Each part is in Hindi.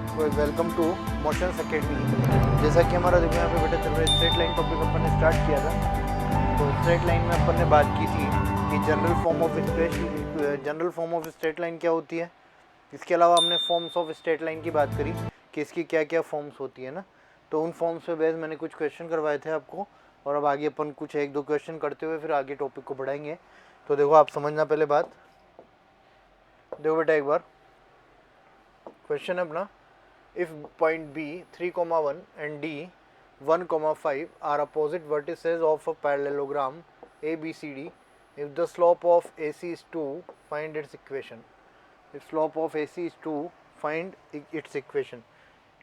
Welcome to motions academy. जैसा कि हमारा देखो यहाँ पे बेटा चल रहा है, स्ट्रेट लाइन टॉपिक अपन ने स्टार्ट किया था। तो स्ट्रेट लाइन में अपन ने बात की थी कि general form of straight line क्या होती है। इसके अलावा हमने फॉर्म्स ऑफ स्ट्रेट लाइन की बात करी कि इसकी क्या क्या फॉर्म्स होती है ना। तो उन फॉर्म्स पे बेस मैंने कुछ क्वेश्चन करवाए थे आपको, और अब आगे अपन कुछ एक दो क्वेश्चन करते हुए फिर आगे टॉपिक को बढ़ाएंगे। तो देखो आप समझना पहले बात, देखो बेटा एक बार क्वेश्चन है अपना। If point B 3,1 and D 1,5 are opposite vertices of a parallelogram ABCD, if the slope of AC is 2, find its equation. If slope of AC is 2, find its equation.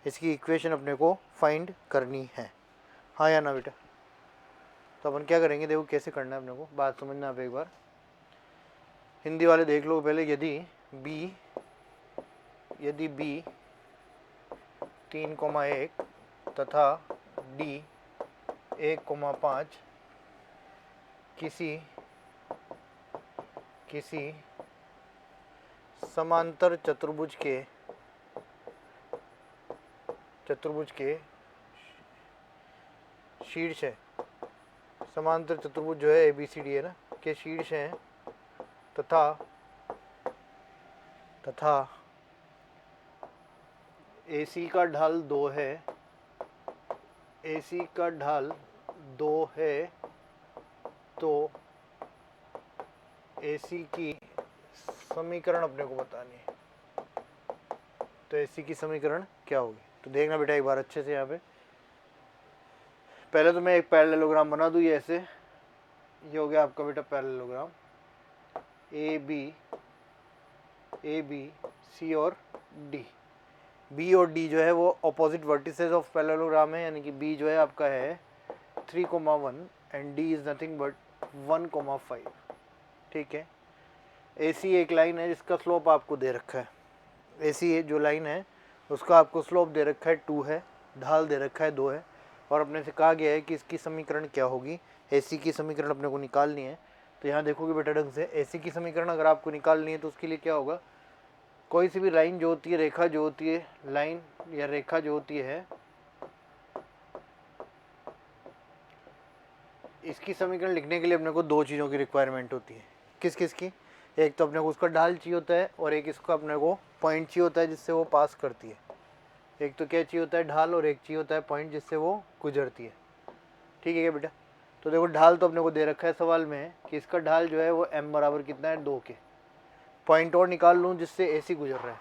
इसकी इक्वेशन अपने को फाइंड करनी है, हाँ या ना बेटा। तो अपन क्या करेंगे, देखो कैसे करना है अपने को, बात समझना आप एक बार। हिंदी वाले देख लो पहले। यदि B 3,1 तथा D 1,5 किसी समांतर चतुर्भुज के शीर्ष है, समांतर चतुर्भुज जो है ABCD है ना के शीर्ष हैं, तथा AC का ढाल 2 है, AC का ढाल 2 है, तो AC की समीकरण अपने को बतानी है। तो AC की समीकरण क्या होगी, तो देखना बेटा एक बार अच्छे से। यहाँ पे पहले तो मैं एक पैरेललोग्राम बना दूँ, ये ऐसे, ये हो गया आपका बेटा पैरेललोग्राम ए बी सी और डी। बी और डी जो है वो अपोजिट वर्टिसेस ऑफ पैरेललोग्राम है, यानी कि बी जो है आपका है 3,1 and D is nothing but 1,5। ठीक है। AC एक लाइन है जिसका स्लोप आपको दे रखा है, AC जो लाइन है उसका आपको स्लोप दे रखा है 2 है, ढाल दे रखा है 2 है, और अपने से कहा गया है कि इसकी समीकरण क्या होगी, AC की समीकरण अपने को निकालनी है। तो यहाँ देखोगे बेटा ढंग से, AC की समीकरण अगर आपको निकालनी है तो उसके लिए क्या होगा, कोई सी भी लाइन जो होती है, रेखा जो होती है, लाइन या रेखा जो होती है, इसकी समीकरण लिखने के लिए अपने को दो चीज़ों की रिक्वायरमेंट होती है। किस किस की, एक तो अपने को उसका ढाल चाहिए होता है, और एक इसका अपने को पॉइंट चाहिए होता है जिससे वो पास करती है। एक तो क्या चाहिए होता है, ढाल, और एक चाहिए होता है पॉइंट जिससे वो गुजरती है। ठीक है क्या बेटा। तो देखो ढाल तो अपने को दे रखा है सवाल में कि इसका ढाल जो है वो m बराबर कितना है, 2 के। पॉइंट और निकाल लूँ जिससे AC गुजर रहा है,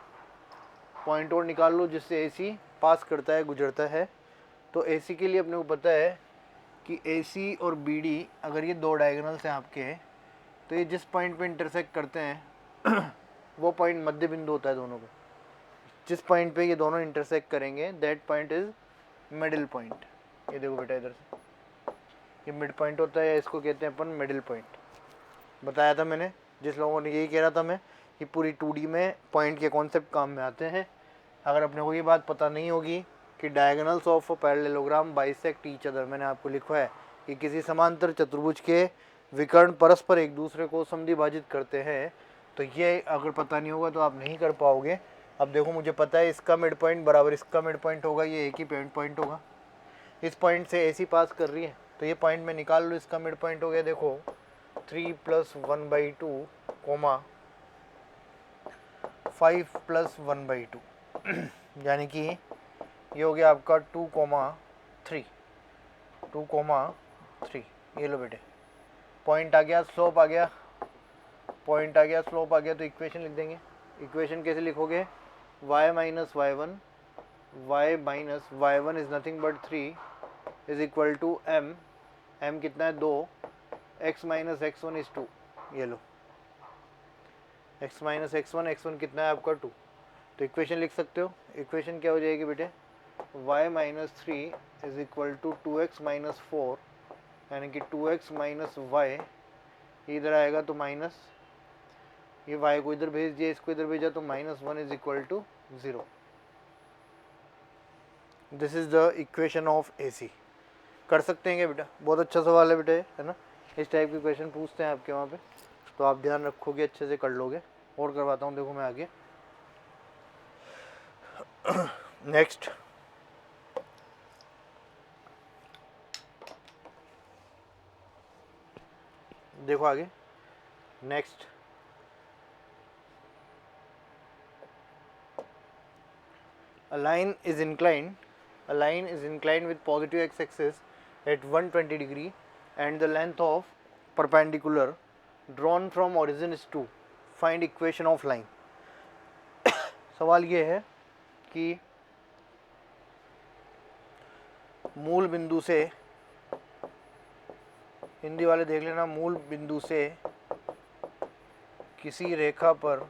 पॉइंट और निकाल लूँ जिससे AC पास करता है, गुजरता है। तो AC के लिए अपने को पता है कि AC और BD अगर ये दो डायगोनल्स हैं आपके, तो ये जिस पॉइंट पे इंटरसेक्ट करते हैं वो पॉइंट मध्य बिंदु होता है दोनों का। जिस पॉइंट पे ये दोनों इंटरसेक्ट करेंगे that point is middle point. ये देखो बेटा इधर से, ये मिड पॉइंट होता है, इसको कहते हैं अपन मिडिल पॉइंट। बताया था मैंने, जिस लोगों ने यही कह रहा था मैं कि पूरी 2D में पॉइंट के कॉन्सेप्ट काम में आते हैं। अगर अपने को ये बात पता नहीं होगी कि diagonals of a parallelogram bisect each other, मैंने आपको लिखा है कि किसी समांतर चतुर्भुज के विकर्ण परस्पर एक दूसरे को समद्विभाजित करते हैं, तो ये अगर पता नहीं होगा तो आप नहीं कर पाओगे। अब देखो मुझे पता है इसका मिड पॉइंट बराबर इसका मिड पॉइंट होगा, ये एक ही पॉइंट होगा। इस पॉइंट से AC पास कर रही है, तो ये पॉइंट में निकाल लो, इसका मिड पॉइंट हो गया देखो 3 + 1/2, 5 + 1/2 यानी कि ये हो गया आपका 2,3। ये लो बेटे, पॉइंट आ गया, स्लोप आ गया, पॉइंट आ गया, स्लोप आ गया, तो इक्वेशन लिख देंगे। इक्वेशन कैसे लिखोगे, y - y1 is nothing but 3 is equal to m कितना है 2, x - x1 इज 2। ये लो x - x1 कितना है आपका 2। तो इक्वेशन लिख सकते हो, इक्वेशन क्या हो जाएगी बेटे, y - 3 is equal to 2x - 4, यानी कि 2x - y, इधर आएगा तो माइनस, ये y को इधर भेज दिया, इसको इधर भेजा, तो -1 is equal to 0। This is the equation of AC। कर सकते हैं क्या बेटा, बहुत अच्छा सवाल है बेटा, है ना। इस टाइप के क्वेश्चन पूछते हैं आपके वहाँ पे, तो आप ध्यान रखोगे, अच्छे से कर लोगे। और करवाता हूँ, देखो मैं आगे नेक्स्ट देखो आगे, next a line is inclined with positive x-axis at 120 degree and the length of perpendicular drawn from origin is 2. Find equation of line. सवाल ये है कि मूल बिंदु से, हिंदी वाले देख लेना, मूल बिंदु से किसी रेखा पर,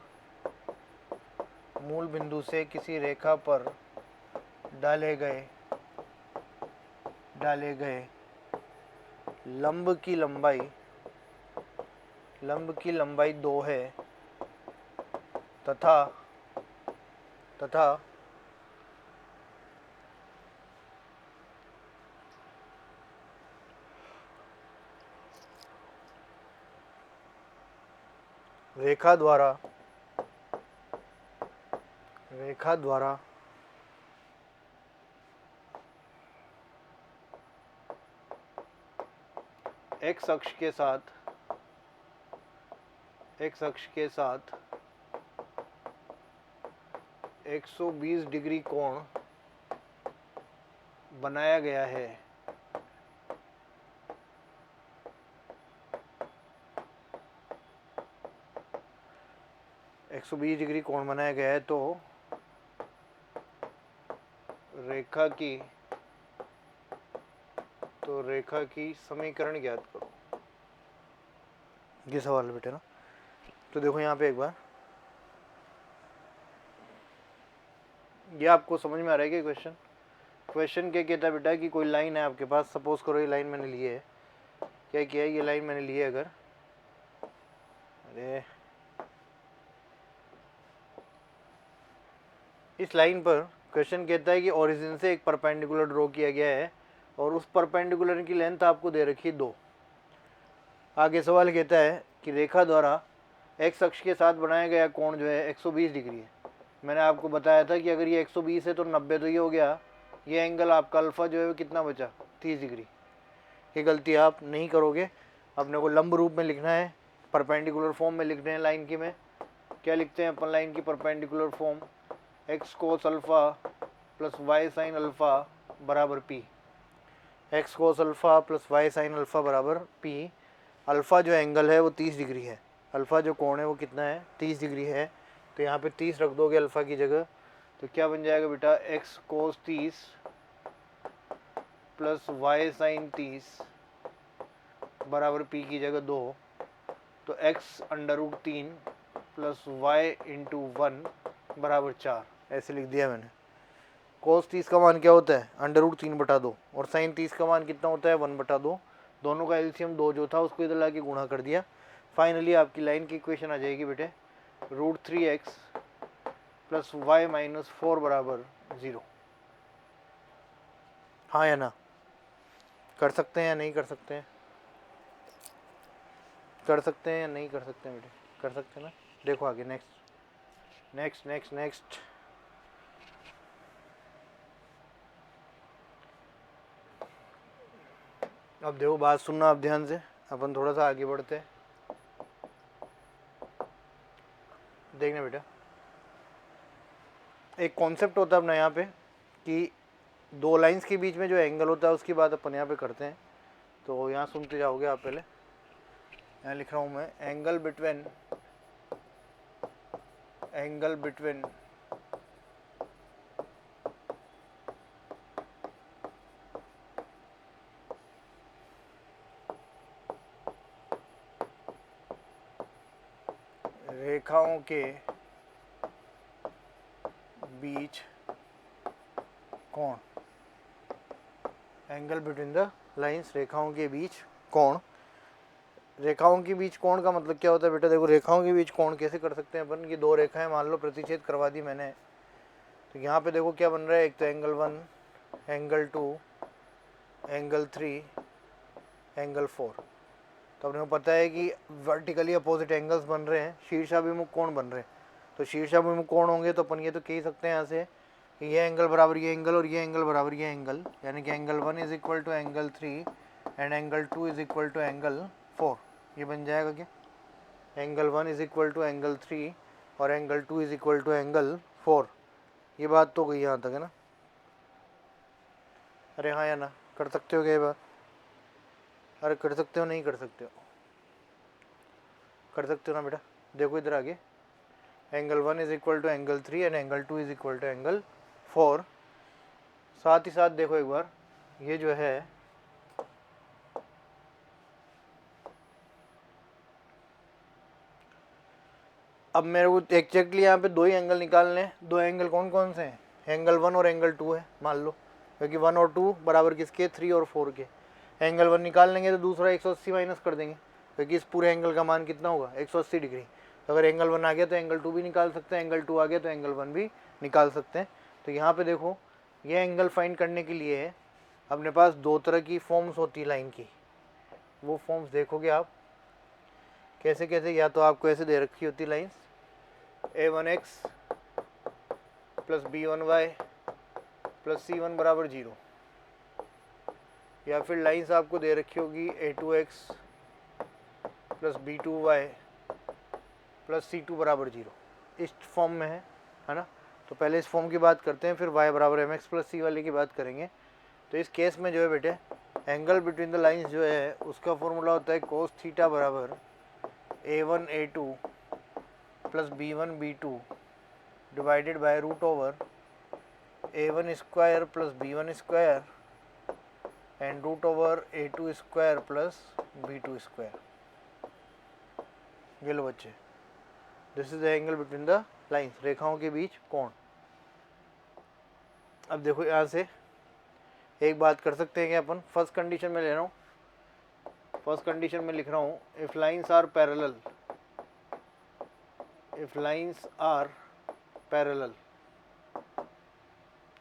मूल बिंदु से किसी रेखा पर डाले गए लंब की लंबाई 2 है तथा रेखा द्वारा एक्स अक्ष के साथ 120 डिग्री कोण बनाया गया है। तो रेखा की समीकरण ज्ञात करो। ये सवाल है बेटे ना। तो देखो यहाँ पे एक बार, ये आपको समझ में आ रहा है कि क्वेश्चन क्या कहता है बेटा कि कोई लाइन है आपके पास, सपोज करो ये लाइन मैंने ली है, क्या किया है, ये लाइन मैंने ली है अगर, अरे इस लाइन पर क्वेश्चन कहता है कि ओरिजिन से एक परपेंडिकुलर ड्रॉ किया गया है और उस परपेंडिकुलर की लेंथ आपको दे रखी है 2। आगे सवाल कहता है कि रेखा द्वारा एक्स अक्ष के साथ बनाया गया कोण जो है 120 डिग्री है। मैंने आपको बताया था कि अगर ये 120 है तो 90 तो ये हो गया, ये एंगल आपका अल्फा जो है वो कितना बचा, 30 डिग्री। ये गलती आप नहीं करोगे, अपने को लंब रूप में लिखना है, परपेंडिकुलर फॉर्म में लिखने हैं लाइन की। में क्या लिखते हैं अपन लाइन की perpendicular form, x cos alpha plus Y sine alpha बराबर पी। X cos alpha plus Y sine alpha बराबर पी। अल्फ़ा जो एंगल है वो 30 डिग्री है, अल्फ़ा जो कोण है वो कितना है, 30 डिग्री है। तो यहाँ पे 30 रख दोगे अल्फ़ा की जगह, तो क्या बन जाएगा बेटा, X cos 30 plus Y sine 30 बराबर पी की जगह 2। तो X under root 3 plus Y into 1 बराबर 4, ऐसे लिख दिया मैंने। कोस 30 का मान क्या होता है, अंडर रूट 3/2, और साइन 30 का मान कितना होता है, 1/2। दोनों का एलसीएम 2 जो था उसको इधर लाके गुणा कर दिया। फाइनली आपकी लाइन की इक्वेशन आ जाएगी बेटे, √3x प्लस वाई माइनस 4 बराबर 0। हाँ या ना, कर सकते हैं या नहीं कर सकते हैं, कर सकते हैं या नहीं कर सकते हैं बेटे, कर सकते हैं ना। देखो आगे, नेक्स्ट अब देखो, बात सुनना आप ध्यान से, अपन थोड़ा सा आगे बढ़ते हैं। देखना बेटा, एक कॉन्सेप्ट होता है अपना यहाँ पे कि दो लाइंस के बीच में जो एंगल होता है उसकी बात अपन यहाँ पे करते हैं। तो यहाँ सुनते जाओगे आप। पहले यहाँ लिख रहा हूँ मैं, एंगल बिटवीन रेखाओं के बीच कोण, एंगल बिटवीन द लाइंस, रेखाओं के बीच कोण। रेखाओं के बीच कोण का मतलब क्या होता है बेटा, देखो रेखाओं के बीच कोण कैसे कर सकते हैं अपन। ये दो रेखाएं मान लो प्रतिच्छेद करवा दी मैंने, तो यहाँ पे देखो क्या बन रहा है, एक तो एंगल 1, एंगल 2, एंगल 3, एंगल 4। तो अपने को पता है कि वर्टिकली अपोजिट एंगल्स बन रहे हैं, शीर्षाभिमुख कोण बन रहे हैं। तो शीर्षाभिमुख कोण होंगे तो अपन ये तो कह सकते हैं यहाँ से ये एंगल बराबर ये एंगल और ये एंगल बराबर ये एंगल, यानी कि angle 1 is equal to angle 3 and angle 2 is equal to angle 4। ये बन जाएगा क्या, angle 1 is equal to angle 3 और angle 2 is equal to angle 4। ये बात तो गई यहाँ तक है ना। अरे हाँ या ना, कर सकते हो क्या ये बात? अरे कर सकते हो, नहीं कर सकते हो? कर सकते हो ना बेटा। देखो इधर आगे, angle 1 is equal to angle 3 and angle 2 is equal to angle 4। साथ ही साथ देखो एक बार, ये जो है अब मेरे को एग्जैक्टली यहाँ पे दो ही एंगल निकालने हैं। दो एंगल कौन कौन से हैं? एंगल 1 और एंगल 2 है मान लो, क्योंकि 1 और 2 बराबर किसके, 3 और 4 के। एंगल 1 निकाल लेंगे तो दूसरा 180 माइनस कर देंगे, क्योंकि इस पूरे एंगल का मान कितना होगा, 180 डिग्री। तो अगर एंगल 1 आ गया तो एंगल 2 भी निकाल सकते हैं, एंगल 2 आ गया तो एंगल 1 भी निकाल सकते हैं। तो यहाँ पे देखो, ये एंगल फाइंड करने के लिए अपने पास दो तरह की फॉर्म्स होती है लाइन की। वो फॉर्म्स देखोगे आप कैसे कैसे, या तो आपको ऐसे दे रखी होती lines, a1x plus b1y plus c1 बराबर 0, या फिर लाइन्स आपको दे रखी होगी a2x plus b2y plus c2 बराबर 0। इस फॉर्म में है ना। तो पहले इस फॉर्म की बात करते हैं, फिर y बराबर mx प्लस c वाले की बात करेंगे। तो इस केस में जो है बेटे, एंगल बिटवीन द लाइंस जो है उसका फॉर्मूला होता है कोस थीटा बराबर a1 a2 plus b1 b2 divided by root over a1 square plus b1 square and root over a2 square plus b2 square. ये लो बच्चे, this is the angle between the lines, रेखाओं के बीच कोण। अब देखो यहाँ से एक बात कर सकते हैं कि अपन फर्स्ट कंडीशन में ले रहा हूँ, फर्स्ट कंडीशन में लिख रहा हूँ, if lines are parallel, if lines are parallel,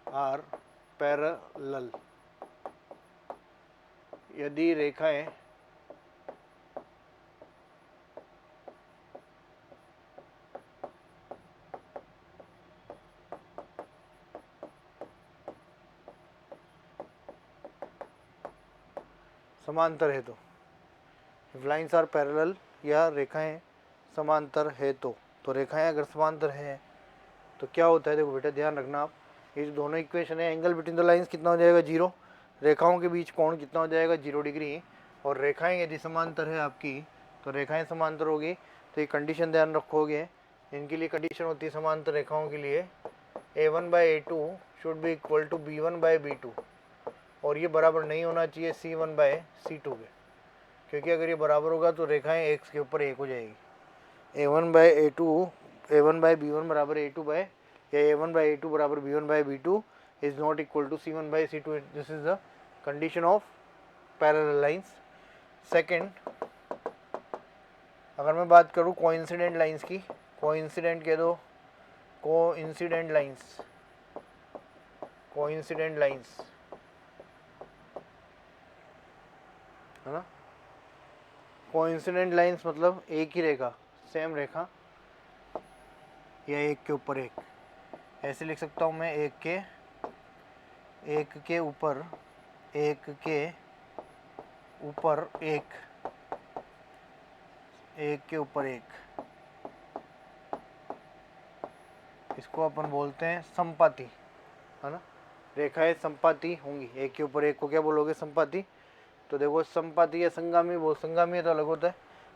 are parallel, यदि रेखाएं समांतर है तो, इफ लाइंस आर पैरेलल, या रेखाएं समांतर है तो रेखाएं अगर समांतर है तो क्या होता है, देखो बेटा ध्यान रखना आप, ये जो दोनों इक्वेशन है, एंगल बिटवीन द लाइंस कितना हो जाएगा 0, रेखाओं के बीच कोण कितना हो जाएगा 0 डिग्री, और रेखाएं यदि समांतर है आपकी तो रेखाएं समांतर होगी। तो ये कंडीशन ध्यान रखोगे, इनके लिए कंडीशन होती है समांतर रेखाओं के लिए, a1 by a2 should be equal to b1 by b2, और ये बराबर नहीं होना चाहिए c1 बाई c2 के, क्योंकि अगर ये बराबर होगा तो रेखाएं एक के ऊपर एक हो जाएगी। a1 by a2, a1 by b1 बराबर a2 बाई, या a1 बाई a2 बराबर b1 by b2 is not equal to c1 by c2। This is the condition of parallel lines. Second, अगर मैं बात करूँ कोइंसिडेंट लाइंस की, कोइंसिडेंट कह दो, कोइंसिडेंट लाइंस, कोइंसिडेंट लाइंस है ना। कोइंसिडेंट लाइंस मतलब एक ही रेखा, सेम रेखा, या एक के ऊपर एक, ऐसे लिख सकता हूँ मैं, एक के ऊपर एक, के ऊपर एक, एक के ऊपर एक, इसको अपन बोलते हैं संपाती, है ना। रेखाएं संपाती होंगी, एक के ऊपर एक को क्या बोलोगे, संपाती। तो देखो संपाती या संगामी बोल, संगामी तो अलग होता है,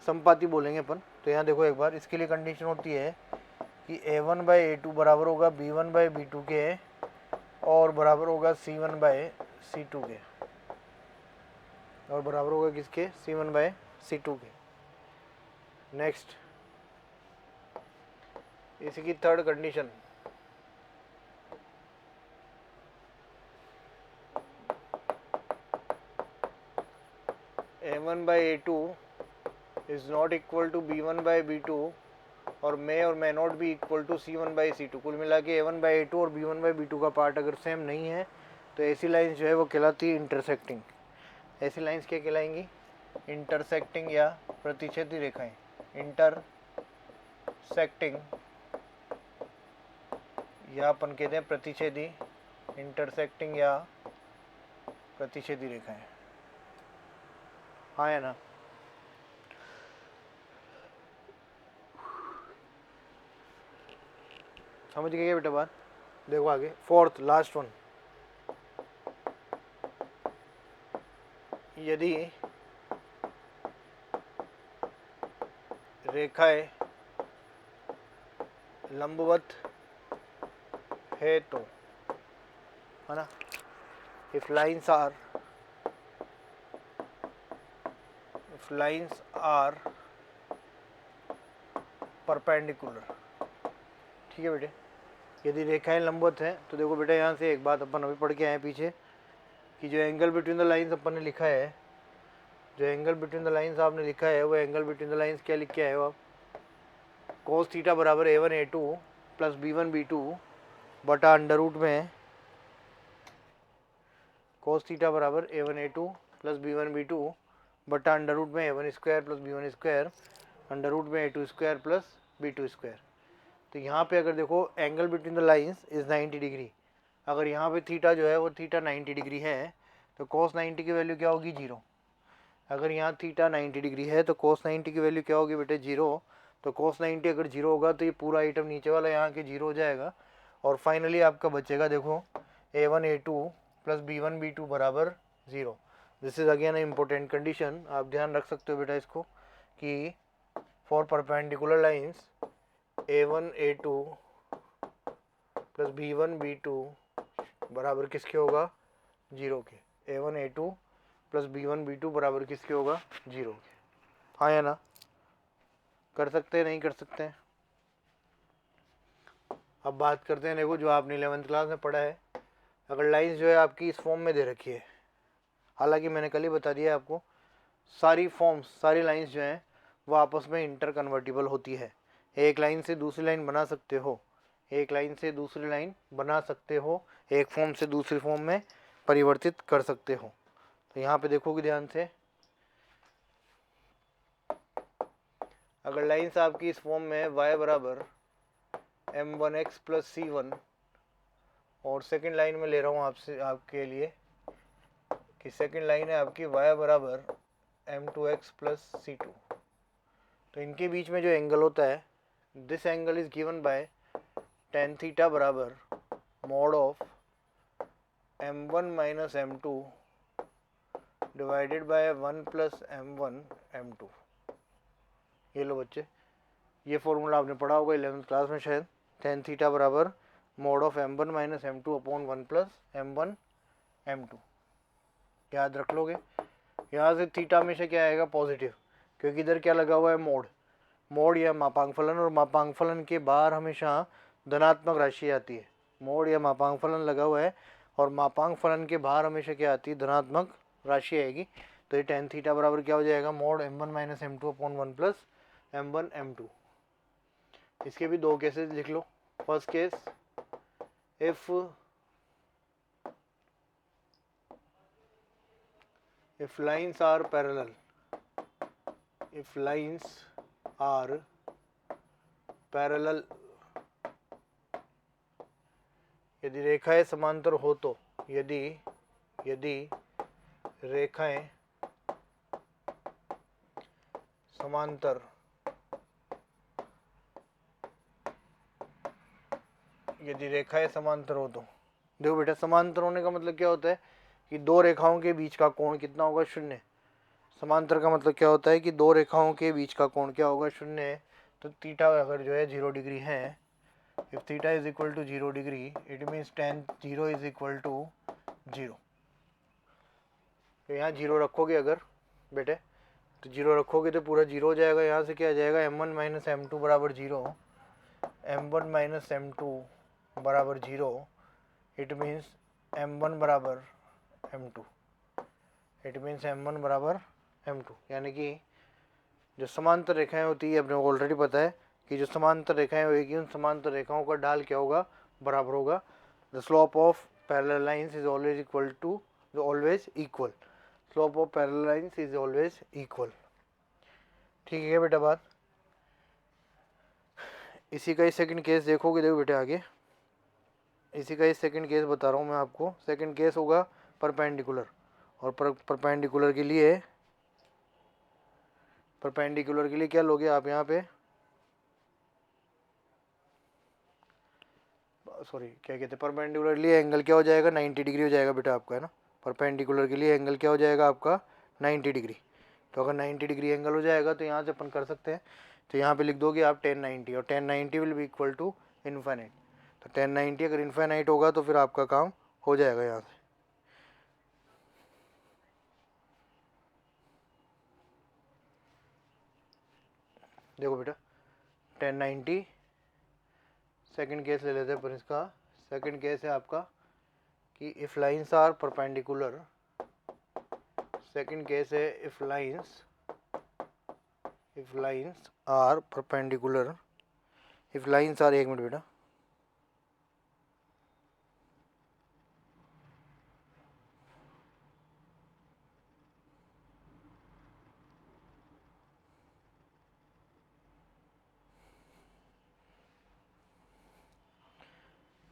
संपाती बोलेंगे अपन। तो यहाँ देखो एक बार, इसके लिए कंडीशन होती है कि a1 बाई a2 बराबर होगा b1 बाई b2 के, और बराबर होगा c1 बाई c2 के, और बराबर होगा किसके, c1 बाई c2 के। नेक्स्ट, इसी की third condition, a1 by a2 is not equal to b1 by b2, और may not be equal to c1 by c2। कुल मिला के a1 बाई a2 और b1 बाई b2 का पार्ट अगर सेम नहीं है तो ऐसी लाइंस जो है वो कहलाती है इंटरसेक्टिंग। ऐसी लाइंस क्या कहलाएंगी, इंटरसेक्टिंग या प्रतिच्छेदी रेखाएं, इंटरसेक्टिंग या अपन कहते हैं प्रतिच्छेदी, इंटरसेक्टिंग या प्रतिच्छेदी रेखाएं। हाँ है ना। समझ गए क्या बेटा बात? देखो आगे फोर्थ लास्ट वन, यदि रेखाएं लंबवत है तो, है ना, if lines are perpendicular, ठीक है बेटे। यदि रेखाएं लंबवत हैं तो देखो बेटा यहाँ से एक बात अपन अभी पढ़ के आए पीछे कि जो एंगल बिटवीन द लाइंस अपन ने लिखा है, जो एंगल बिटवीन द लाइंस आपने लिखा है, वो एंगल बिटवीन द लाइंस क्या लिख के आए हो आप? cos थीटा बराबर a1 a2 plus b1 b2 बटा अंडर रूट में cos थीटा बराबर a1 a2 plus b1 b2 बटा अंडर रूट में a1 square plus b1 square under root में a2 square plus b2 square. तो यहाँ पे अगर देखो angle between the lines is 90 degree, अगर यहाँ पे थीटा जो है वो थीटा 90 डिग्री है तो cos 90 की वैल्यू क्या होगी? 0। अगर यहाँ थीटा 90 डिग्री है तो cos 90 की वैल्यू क्या होगी बेटे? 0। तो cos 90 अगर 0 होगा तो ये पूरा आइटम नीचे वाला यहाँ के 0 हो जाएगा और फाइनली आपका बचेगा देखो a1 a2 plus b1 b2 बराबर 0। This is again important condition, आप ध्यान रख सकते हो बेटा इसको कि for perpendicular lines a1 a2 plus b1 b2 बराबर किसके होगा? 0 के। a1 a2 plus b1 b2 बराबर किसके होगा? 0 के। हाँ या ना? कर सकते हैं नहीं कर सकते हैं? अब बात करते हैं देखो जो आपने 11th क्लास में पढ़ा है, अगर लाइंस जो है आपकी इस फॉर्म में दे रखी है, हालांकि मैंने कल ही बता दिया आपको सारी फॉर्म्स सारी लाइंस जो हैं वो आपस में इंटर कन्वर्टिबल होती है। एक लाइन से दूसरी लाइन बना सकते हो, एक लाइन से दूसरी लाइन बना सकते हो, एक फॉर्म से दूसरी फॉर्म में परिवर्तित कर सकते हो। तो यहाँ पे देखोगे ध्यान से, अगर लाइंस आपकी इस फॉर्म में y बराबर m1x प्लस c1 और सेकंड लाइन में ले रहा हूँ आपसे आपके लिए कि सेकंड लाइन है आपकी y बराबर m2x प्लस c2, तो इनके बीच में जो एंगल होता है this angle is given by tan theta बराबर mod of m1 minus m2 divided by 1 plus m1 m2। ये लो बच्चे, ये फॉर्मूला आपने पढ़ा होगा 11th क्लास में शायद, tan थीटा बराबर mod of m1 minus m2 upon 1 plus m1 m2। याद रख लोगे। यहाँ से थीटा हमेशा क्या आएगा? पॉजिटिव, क्योंकि इधर क्या लगा हुआ है? मोड। मोड या मापांक फलन, और मापांक फलन के बाहर हमेशा धनात्मक राशि आती है। मोड या मापांक फलन लगा हुआ है और मापांक फलन के बाहर हमेशा क्या आती है? धनात्मक राशि आएगी। तो ये tan थीटा बराबर क्या हो जाएगा? Mod m1 minus m2 upon 1 plus m1 m2। इसके भी दो केसेस लिख लो। First case, if lines are parallel, if lines are parallel, यदि रेखाएं समांतर हो तो, यदि रेखाएं समांतर, यदि रेखाएं समांतर हो तो, देखो बेटा समांतर होने का मतलब क्या होता है कि दो रेखाओं के बीच का कोण कितना होगा? 0। समांतर का मतलब क्या होता है कि दो रेखाओं के बीच का कोण क्या होगा? 0। तो थीटा अगर जो है 0 डिग्री है, if theta is equal to 0 degree, it means tan 0 is equal to 0। तो यहाँ 0 रखोगे अगर बेटे, तो 0 रखोगे तो पूरा 0 हो जाएगा। यहाँ से क्या आ जाएगा? m1 माइनस m2 बराबर 0, m1 माइनस m2 बराबर 0, इट मीन्स m1 बराबर m2, इट मीन्स m1 बराबर m2। यानी कि जो समांतर रेखाएं होती है, अपने को ऑलरेडी पता है कि जो समांतर रेखाएं होगी उन समांतर रेखाओं का ढाल क्या होगा? बराबर होगा। The slope of parallel lines is always equal to, always equal, slope of parallel lines is always equal. ठीक है बेटा बात? इसी का ही सेकंड केस देखोगे, देखो बेटे आगे, इसी का ही सेकंड केस बता रहा हूँ मैं आपको। सेकंड केस होगा परपेंडिकुलर, और परपेंडिकुलर के लिए क्या लोगे आप यहाँ पे, सॉरी क्या कहते हैं, परपेंडिकुलर के लिए एंगल क्या हो जाएगा, 90 डिग्री हो जाएगा बेटा आपका, है ना। परपेंडिकुलर के लिए एंगल क्या हो जाएगा आपका, 90 डिग्री। तो अगर 90 डिग्री एंगल हो जाएगा तो यहाँ से अपन कर सकते हैं, तो यहाँ पे लिख दोगे आप 1090, और 1090 will be equal to infinite. तो 1090 अगर इन्फाइनाइट होगा तो फिर आपका काम हो जाएगा यहाँ से। देखो बेटा 1090, सेकंड केस ले लेते हैं पर इसका। सेकंड केस है आपका कि if lines are perpendicular, second case है if lines are perpendicular, if lines are, एक मिनट बेटा,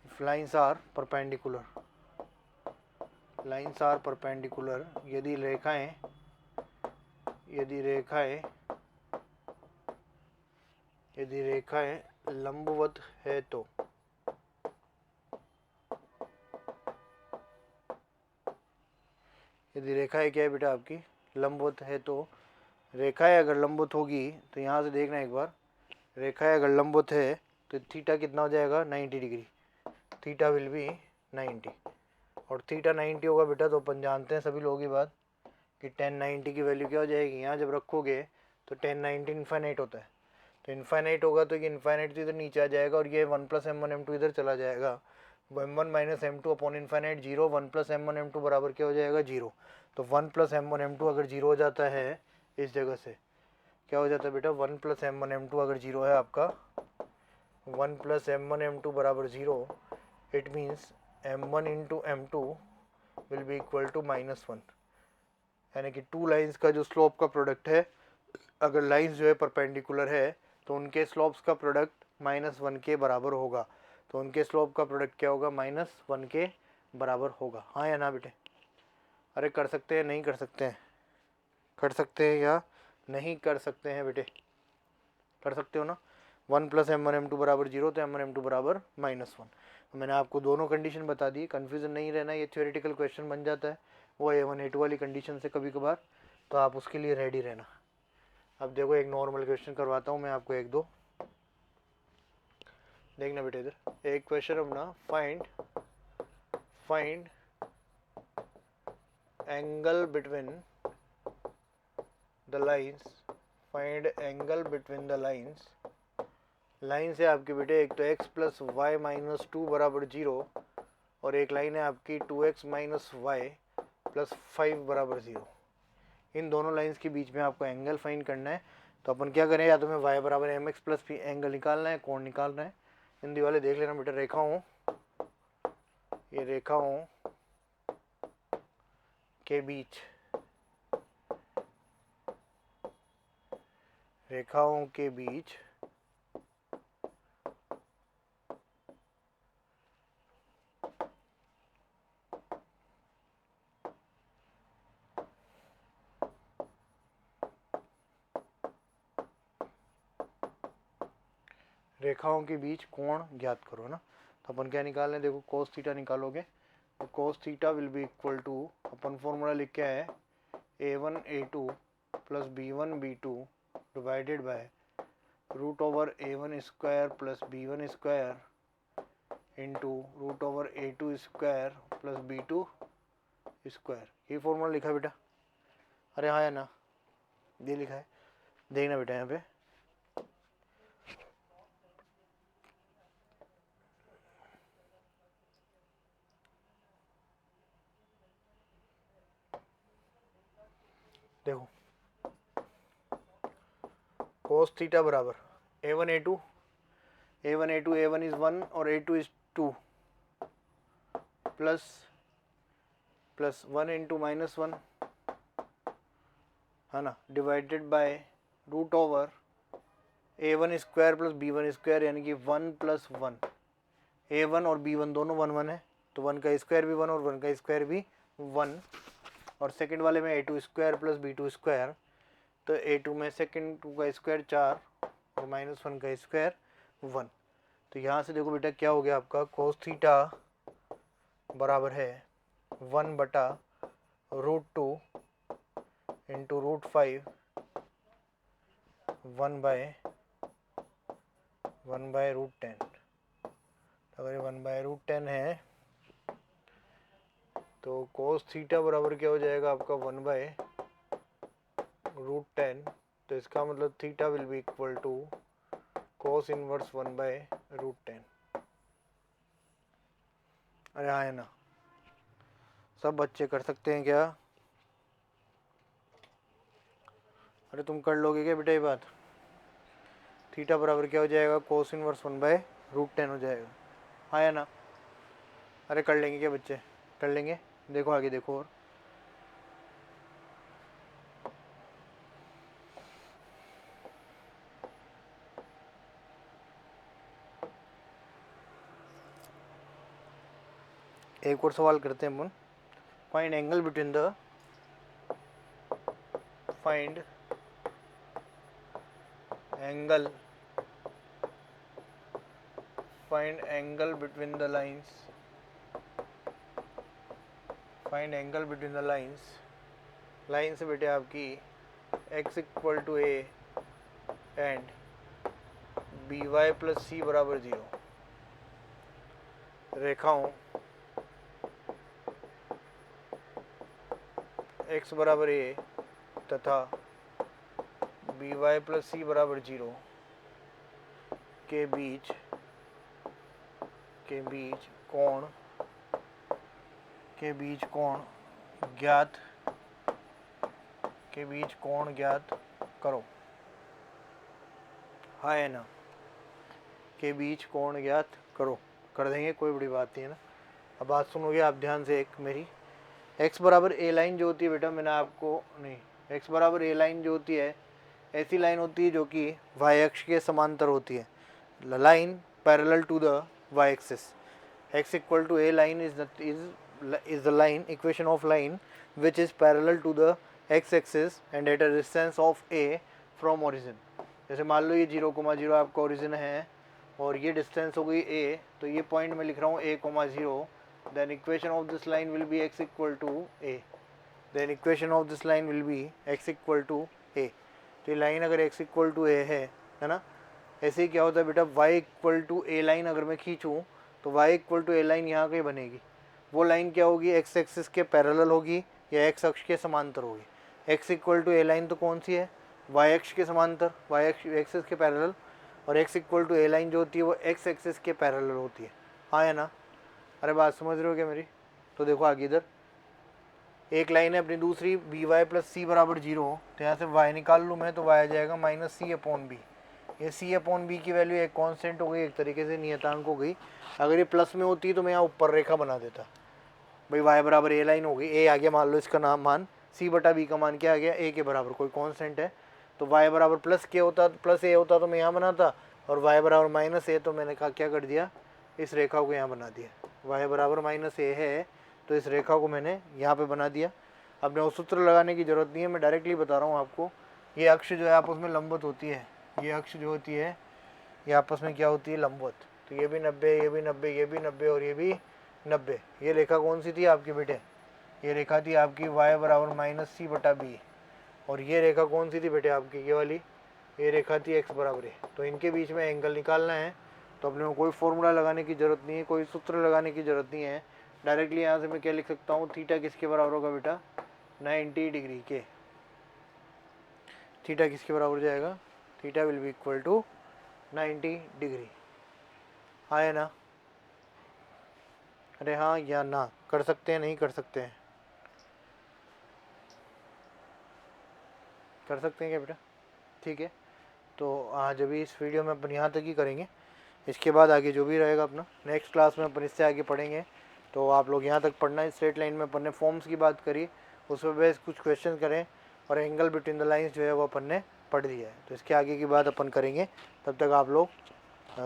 if lines are perpendicular, lines are perpendicular, यदि रेखाएं लंबवत है तो, यदि रेखाएं क्या है बेटा आपकी, लंबवत है तो, रेखाएं अगर लंबवत होगी तो यहाँ से देखना एक बार, रेखाएं अगर लंबवत है तो थीटा कितना हो जाएगा, 90 डिग्री, थीटा विल बी 90, और थीटा 90 होगा बेटा तो अपन जानते हैं सभी लोग ये बात कि 1090 की वैल्यू क्या हो जाएगी, यहाँ जब रखोगे तो 1090 इन्फाइनाइट होता है, तो इन्फाइनाइट होगा तो ये इन्फाइनाइट तो इधर नीचे आ जाएगा, और ये 1 + m1 m2 इधर चला जाएगा, m1 - m2 upon infinite 0, 1 + m1 m2 बराबर क्या हो जाएगा, 0। तो 1 + m1 m2 अगर 0 हो जाता है इस जगह से, क्या हो जाता है बेटा, 1 + m1 m2 अगर 0 है आपका, 1 + m1 m2 बराबर 0, it means m1 × m2 will be equal to -1, यानी कि टू लाइंस का जो स्लोप का प्रोडक्ट है, अगर लाइंस जो है परपेंडिकुलर है तो उनके स्लोप्स का प्रोडक्ट -1 के बराबर होगा, तो उनके स्लोप का प्रोडक्ट क्या होगा, -1 के बराबर होगा। हाँ या ना बेटे, अरे कर सकते हैं नहीं कर सकते हैं, कर सकते हैं या नहीं कर सकते हैं बेटे, कर सकते हो ना। 1 + m1 m2 बराबर 0, तो m1 m2 बराबर -1। मैंने आपको दोनों कंडीशन बता दी, कन्फ्यूज़न नहीं रहना, ये थ्योरेटिकल क्वेश्चन बन जाता है वो A1 A2 वाली कंडीशन से कभी कभार, तो आप उसके लिए रेडी रहना। अब देखो एक नॉर्मल क्वेश्चन करवाता हूँ मैं आपको, एक दो देखना बेटे इधर। एक क्वेश्चन अपना, find angle between the lines, find angle between the lines, line से आपके बेटे एक तो x + y - 2 बराबर 0, और एक लाइन है आपकी 2x - y + 5 बराबर 0। इन दोनों लाइंस के बीच में आपको एंगल फाइंड करना है, तो अपन क्या करें, या तो मैं y = mx + p एंगल निकालना है, कोण निकालना है। हिंदी वाले देख लेना बेटा, रेखाओं, ये रेखाओं के बीच, रेखाओं के बीच रेखाओं के बीच कोण ज्ञात करो ना। तो अपन क्या निकाल रहे हैं, देखो cos थीटा निकालोगे, तो cos theta will be equal to, अपन फॉर्मूला लिख के आए, a1 a2 + b1 b2 divided bye √a1² + b1² into √a2² + b2²। ये फॉर्मूला लिखा है बेटा, अरे हाँ या ना, ये लिखा है, देखना बेटा यहाँ पे, देखो cos थीटा बराबर a1 a2, a1 इज 1 और a2 इज 2 प्लस 1 × -1, है ना, डिवाइडेड बाय √a1² + b1² यानी कि 1 + 1, A1 और B1 दोनों 1 1 है, तो 1 का स्क्वायर भी 1 और 1 का स्क्वायर भी 1। और सेकंड वाले में A2 square plus B2 square, तो A2 में सेकंड 2 का स्क्वायर 4 और -1 का स्क्वायर 1। तो यहाँ से देखो बेटा क्या हो गया आपका, कोस थीटा बराबर है 1/√2 इंटू √5 1/√10। अगर ये 1/√10 है तो कोस थीटा बराबर क्या हो जाएगा आपका 1/√10। तो इसका मतलब theta will be equal to cos inverse 1/√10। अरे हाँ है ना, सब बच्चे कर सकते हैं क्या? अरे तुम कर लोगे क्या बेटा ये बात? थीटा बराबर क्या हो जाएगा, कोस इनवर्स 1/√10 हो जाएगा, हाँ या ना? अरे कर लेंगे क्या बच्चे, कर लेंगे। देखो आगे देखो, और एक और सवाल करते हैं अपन। Find angle between the find angle between the lines, find angle between the lines. Line से बेटे आपकी x equal to a and by plus c बराबर 0 रेखाओं x बराबर a तथा by प्लस सी बराबर 0 के बीच कोण ज्ञात करो, हाँ है ना? के बीच कोण ज्ञात करो, कर देंगे, कोई बड़ी बात नहीं है ना। अब बात सुनोगे आप ध्यान से एक मेरी। x बराबर ए लाइन जो होती है बेटा, मैंने आपको नहीं, x बराबर ए लाइन जो होती है ऐसी लाइन होती है जो कि y अक्ष के समांतर होती है, line parallel to the y axis. x equal to a line is the line equation of line which is parallel to the x axis and at a distance of a from origin. जैसे मान लो ये 0,0 आपका ओरिजिन है और ये डिस्टेंस हो गई a, तो ये पॉइंट मैं लिख रहा हूँ a,0, then equation of this line will be x equal to a, then equation of this line will be x equal to a। तो ये लाइन अगर x equal to a है ना, ऐसे ही क्या होता है बेटा, y equal to a line अगर मैं खींचूँ तो y equal to a line यहाँ कहीं बनेगी। वो लाइन क्या होगी, x एक्सिस के पैरेलल होगी या x अक्ष के समांतर होगी। x equal to a line तो कौन सी है, y अक्ष के समांतर, y एक्सिस के पैरेलल, और x equal to a line जो होती है वो x एक्सिस के पैरेलल होती है, हाँ है ना? अरे बात समझ रहे हो क्या मेरी? तो देखो आगे इधर एक लाइन है अपनी दूसरी by प्लस सी बराबर 0, तो यहाँ से y निकाल लूँ मैं तो y आ जाएगा -c/b। ये c/b की वैल्यू एक कांस्टेंट हो गई, एक तरीके से नियतांक हो गई। अगर ये प्लस में होती तो मैं यहाँ ऊपर रेखा बना देता भाई, y बराबर ए लाइन हो गई, a आ गया, मान लो इसका नाम मान c/b का मान क्या आ गया, a के बराबर कोई कॉन्स्टेंट है, तो y बराबर प्लस के होता, प्लस a होता तो मैं यहाँ बनाता, और y बराबर -a तो मैंने कहा क्या कर दिया, इस रेखा को यहाँ बना दिया। y बराबर -a है तो इस रेखा को मैंने यहाँ पे बना दिया। अब मैं सूत्र लगाने की ज़रूरत नहीं है, मैं डायरेक्टली बता रहा हूँ आपको। ये अक्ष जो है आपस में लंबवत होती है, ये अक्ष जो होती है ये आपस में क्या होती है, लंबवत। तो ये भी 90, ये भी 90, ये भी 90 और ये भी 90। ये रेखा कौन सी थी आपके बेटे, ये रेखा थी आपकी y बराबर -c/b, और ये रेखा कौन सी थी बेटे आपकी, ये वाली, ये रेखा थी x बराबर है। तो इनके बीच में एंगल निकालना है, तो अपने को कोई फॉर्मूला लगाने की ज़रूरत नहीं है, कोई सूत्र लगाने की ज़रूरत नहीं है। डायरेक्टली यहाँ से मैं क्या लिख सकता हूँ, थीटा किसके बराबर होगा बेटा, 90 डिग्री के। थीटा किसके बराबर हो जाएगा, theta will be equal to 90 degree, हाँ है ना? अरे हाँ या ना, कर सकते हैं नहीं कर सकते हैं, कर सकते हैं क्या बेटा? ठीक है, तो आज अभी इस वीडियो में अपन यहाँ तक ही करेंगे। इसके बाद आगे जो भी रहेगा अपना नेक्स्ट क्लास में अपन इससे आगे पढ़ेंगे। तो आप लोग यहाँ तक पढ़ना है। स्ट्रेट लाइन में अपन ने फॉर्म्स की बात करी, उस पर बेस कुछ क्वेश्चन करें, और एंगल बिटवीन द लाइंस जो है वो अपन ने पढ़ लिया है। तो इसके आगे की बात अपन करेंगे, तब तक आप लोग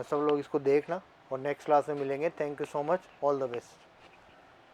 सब लोग इसको देखना और नेक्स्ट क्लास में मिलेंगे। Thank you so much, all the best.